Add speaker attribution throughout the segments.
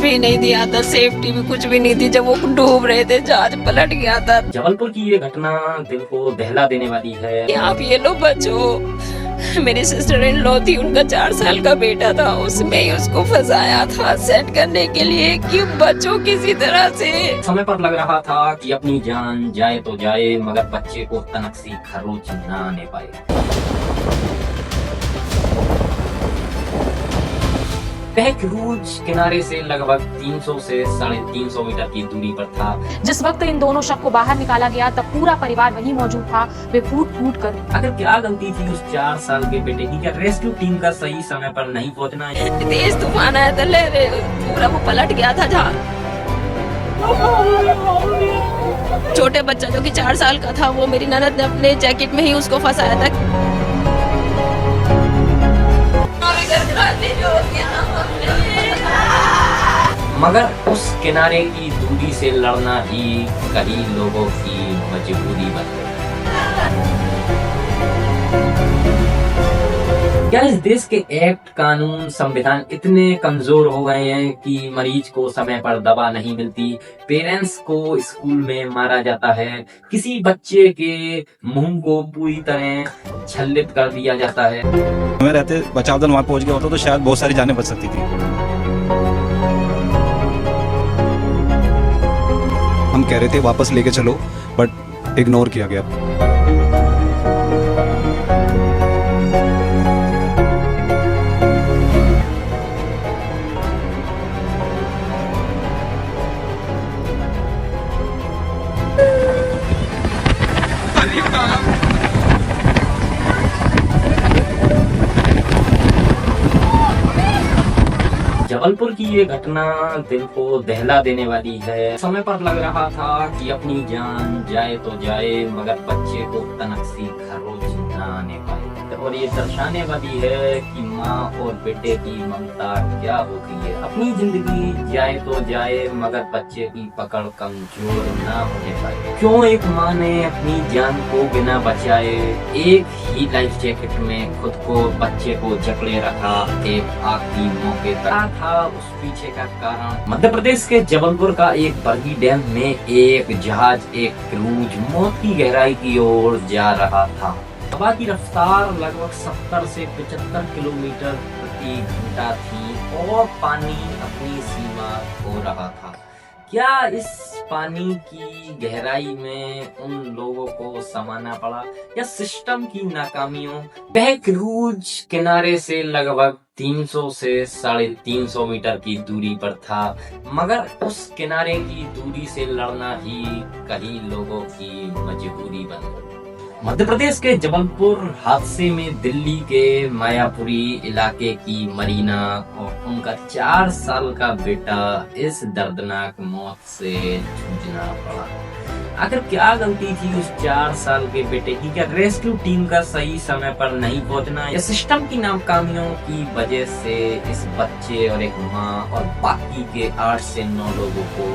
Speaker 1: भी नहीं दिया था, सेफ्टी भी कुछ भी नहीं थी। जब वो डूब रहे थे जहाज पलट गया था।
Speaker 2: जबलपुर की ये घटना दिल को दहला देने वाली है।
Speaker 1: आप ये लो बचो, मेरी सिस्टर इन लॉ थी, उनका 4 साल का बेटा था, उसमें ही उसको फंसाया था सेट करने के लिए कि बचो किसी तरह से।
Speaker 2: समय पर लग रहा था कि अपनी जान जाए तो जाए, मगर बच्चे को तनकसी खरोच न आने पाए। वह क्रूज किनारे से लगभग 300 से 350 मीटर की दूरी पर था।
Speaker 3: जिस वक्त इन दोनों शव को बाहर निकाला गया तब पूरा परिवार वहीं मौजूद था। वे फूट फूट कर
Speaker 2: आखिर क्या गलती थी उस 4 साल के बेटे की? क्या रेस्क्यू टीम का सही समय पर नहीं पहुंचना?
Speaker 1: तेज तूफान आया था, लहरें, पूरा वो पलट गया था जहाज। छोटे बच्चा जो कि 4 साल का था, वो मेरी ननद ने अपने जैकेट में ही उसको फंसाया था।
Speaker 2: मगर उस किनारे की दूरी से लड़ना ही कई लोगों की मजबूरी बन गई। क्या इस देश के एक्ट, कानून, संविधान इतने कमजोर हो गए हैं कि मरीज को समय पर दवा नहीं मिलती, पेरेंट्स को स्कूल में मारा जाता है, किसी बच्चे के मुंह को पूरी तरह छल्लित कर दिया जाता है?
Speaker 4: हमें रहते बचाव दल वहां पहुंच गया होता तो शायद बहुत सारी जानें बच सकती थी। हम कह रहे थे वापस लेके चलो, बट इग्नोर किया गया।
Speaker 2: जबलपुर की ये घटना दिल को दहला देने वाली है। समय पर लग रहा था कि अपनी जान जाए तो जाए, मगर बच्चे को तनकसी खरोच न आने पाए। और ये दर्शाने वाली है कि माँ और बेटे की ममता क्या होती है। अपनी जिंदगी जाए तो जाए, मगर बच्चे की पकड़ कमजोर न होने पाए। क्यों एक माँ ने अपनी जान को बिना बचाए एक ही लाइफ जैकेट में खुद को, बच्चे को जकड़े रखा एक आखिरी मौके तक? था उस पीछे का कारण मध्य प्रदेश के जबलपुर का एक बरगी डैम में एक जहाज, एक क्रूज मौत की गहराई की ओर जा रहा था। हवा की रफ्तार लगभग 70 से 75 किलोमीटर प्रति घंटा थी और पानी अपनी सीमा खो रहा था। क्या इस पानी की गहराई में उन लोगों को समाना पड़ा या सिस्टम की नाकामियों? वह क्रूज किनारे से लगभग 300 से 350 मीटर की दूरी पर था, मगर उस किनारे की दूरी से लड़ना ही कई लोगों की मजबूरी बन गई। मध्य प्रदेश के जबलपुर हादसे में दिल्ली के मायापुरी इलाके की मरीना और उनका 4 साल का बेटा इस दर्दनाक मौत से जूझना पड़ा। आखिर क्या गलती थी उस 4 साल के बेटे की? क्या रेस्क्यू टीम का सही समय पर नहीं पहुंचना या सिस्टम की नाकामियों की वजह से इस बच्चे और एक माँ और बाकी के 8 से 9 लोगों को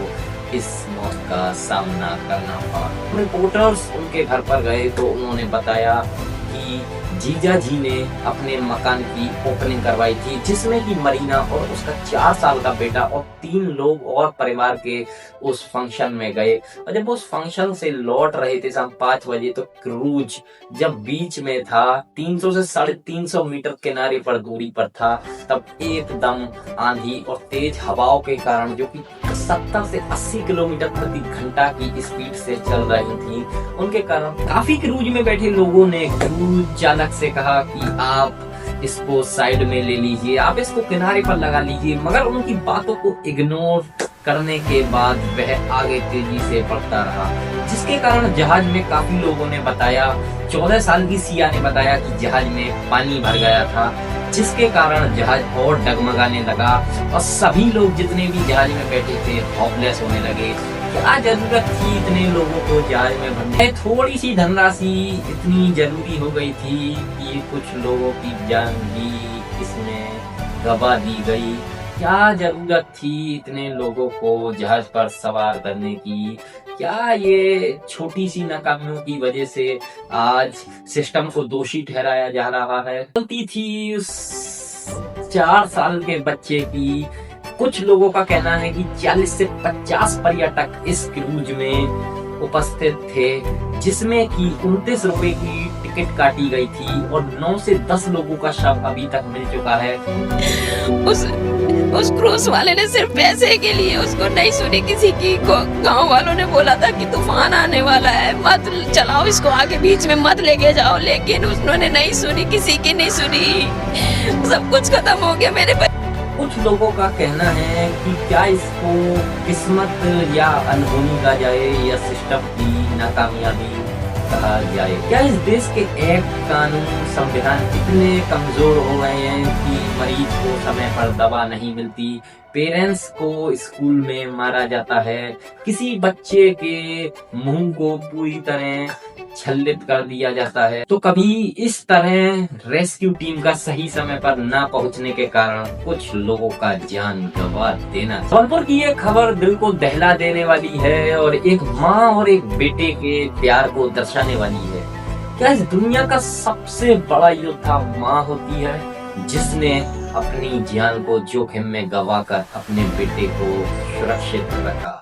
Speaker 2: इस मौत का सामना करना पड़ा? रिपोर्टर्स उनके घर पर गए तो उन्होंने बताया कि जीजा जी ने अपने मकान की ओपनिंग करवाई थी, जिसमें कि मरीना और उसका 4 साल का बेटा और 3 लोग और परिवार के उस फंक्शन में गए। और जब उस फंक्शन से लौट रहे थे शाम 5 बजे, तो क्रूज जब बीच में था, 300 से 350 मीटर किनारे पर दूरी पर था, तब एकदम आंधी और तेज हवाओं के कारण, जो कि 70 से 80 किलोमीटर प्रति घंटा की स्पीड से चल रही थी, उनके कारण काफी क्रूज में बैठे लोगों ने क्रूज चालक से कहा कि आप इसको साइड में ले लीजिए, आप इसको किनारे पर लगा लीजिए। मगर उनकी बातों को इग्नोर करने के बाद वह आगे तेजी से बढ़ता रहा, जिसके कारण जहाज में काफी लोगों ने बताया, 14 साल की सिया ने बताया कि जहाज में पानी भर गया था, जिसके कारण जहाज और डगमगाने लगा और सभी लोग जितने भी जहाज में बैठे थे होपलेस होने लगे। क्या जरूरत थी इतने लोगों को जहाज में भरने? थोड़ी सी धनराशि इतनी जरूरी हो गई थी कि कुछ लोगों की जान भी इसमें गवा दी गई। क्या जरूरत थी इतने लोगों को जहाज पर सवार करने की? क्या ये छोटी सी नाकामियों की वजह से आज सिस्टम को दोषी ठहराया जा रहा है? गलती थी उस 4 साल के बच्चे की कुछ लोगों का कहना है कि 40 से 50 पर्यटक इस क्रूज में उपस्थित थे, जिसमें कि 29 रुपए की टिकट काटी गई थी और 9 से 10 लोगों का शव अभी तक मिल चुका है।
Speaker 1: उस क्रूज वाले ने सिर्फ पैसे के लिए उसको नहीं सुनी किसी की। गांव वालों ने बोला था कि तूफान आने वाला है, मत चलाओ इसको आगे, बीच में मत लेके जाओ, लेकिन उन्होंने नहीं सुनी, किसी की नहीं सुनी। सब कुछ खत्म हो गया मेरे पर।
Speaker 2: कुछ लोगों का कहना है कि क्या इसको किस्मत या अनहोनी कहा जाए या सिस्टम की नाकामयाबी कहा जाए। क्या इस देश के एक्ट, कानून, संविधान इतने कमजोर हो गए हैं कि मरीज को समय पर दवा नहीं मिलती, पेरेंट्स को स्कूल में मारा जाता है, किसी बच्चे के मुंह को पूरी तरह छल्लित कर दिया जाता है। तो कभी इस तरह रेस्क्यू टीम का सही समय पर ना पहुंचने के कारण कुछ लोगों का जान गंवा देना। जौनपुर की ये खबर दिल को दहला देने वाली है और एक माँ और एक बेटे के प्यार को दर्शाने वाली है। क्या इस दुनिया का सबसे बड़ा योद्धा माँ होती है, जिसने अपनी जान को जोखिम में गंवाकर अपने बेटे को सुरक्षित रखा।